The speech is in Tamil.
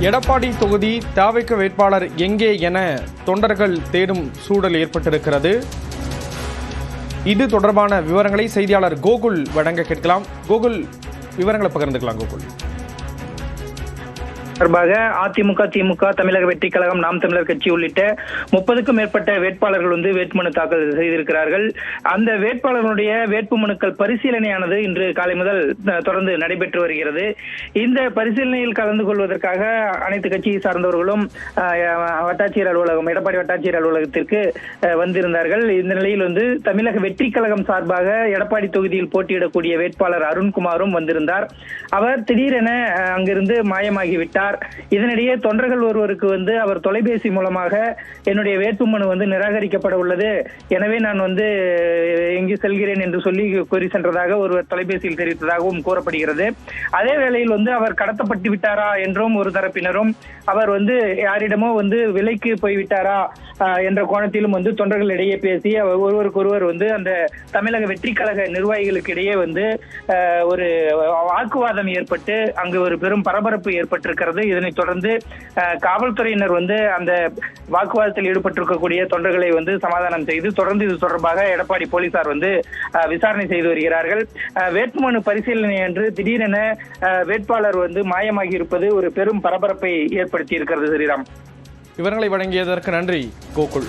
எடப்பாடி தொகுதி தவிக வேட்பாளர் எங்கே என தொண்டர்கள் தேடும் சூழல் ஏற்பட்டிருக்கிறது. இது தொடர்பான விவரங்களை செய்தியாளர் கோகுல் வழங்க கேட்கலாம். கோகுல், விவரங்களை பகிர்ந்துக்கலாம். கோகுல், தொடர்பாக அதிமுக, திமுக, தமிழக வெற்றி கழகம், நாம் தமிழர் கட்சி உள்ளிட்ட 30க்கும் மேற்பட்ட வேட்பாளர்கள் வேட்புமனு தாக்கல் செய்திருக்கிறார்கள். அந்த வேட்பாளர்களுடைய வேட்புமனுக்கள் பரிசீலனையானது இன்று காலை முதல் தொடர்ந்து நடைபெற்று வருகிறது. இந்த பரிசீலனையில் கலந்து கொள்வதற்காக அனைத்து கட்சியை சார்ந்தவர்களும் வட்டாட்சியர் அலுவலகம், எடப்பாடி வட்டாட்சியர் அலுவலகத்திற்கு வந்திருந்தார்கள். இந்த நிலையில் தமிழக வெற்றி கழகம் சார்பாக எடப்பாடி தொகுதியில் போட்டியிடக்கூடிய வேட்பாளர் அருண்குமாரும் வந்திருந்தார். அவர் திடீரென அங்கிருந்து மாயமாகிவிட்டார். இதனிடையே தொண்டர்கள் ஒருவருக்கு அவர் தொலைபேசி மூலமாக என்னுடைய வேட்புமனு நிராகரிக்கப்பட உள்ளது, எனவே நான் எங்கு செல்கிறேன் என்று சொல்லி கூறி சென்றதாக ஒருவர் தொலைபேசியில் தெரிவித்ததாகவும் கூறப்படுகிறது. அதே வேளையில் அவர் கடத்தப்பட்டு விட்டாரா என்றும் ஒரு தரப்பினரும், அவர் யாரிடமோ விலைக்கு போய்விட்டாரா என்ற கோணத்திலும் தொண்டர்களிடையே பேசி ஒருவருக்கொருவர் அந்த தமிழக வெற்றி கழக நிர்வாகிகளுக்கு இடையே ஒரு வாக்குவாதம் ஏற்பட்டு அங்கு ஒரு பெரும் பரபரப்பு ஏற்பட்டிருக்கிறது. இதனைத் தொடர்ந்து காவல்துறையினர் அந்த வாக்குவாதத்தில் ஈடுபட்டிருக்கக்கூடிய தொண்டர்களை சமாதானம் செய்து தொடர்ந்து இது தொடர்பாக எடப்பாடி போலீசார் விசாரணை செய்து வருகிறார்கள். வேட்புமனு பரிசீலனை அன்று திடீரென வேட்பாளர் மாயமாகி இருப்பது ஒரு பெரும் பரபரப்பை ஏற்படுத்தி இருக்கிறது. ஸ்ரீராம், விவரங்களை வழங்கியதற்கு நன்றி கோகுல்.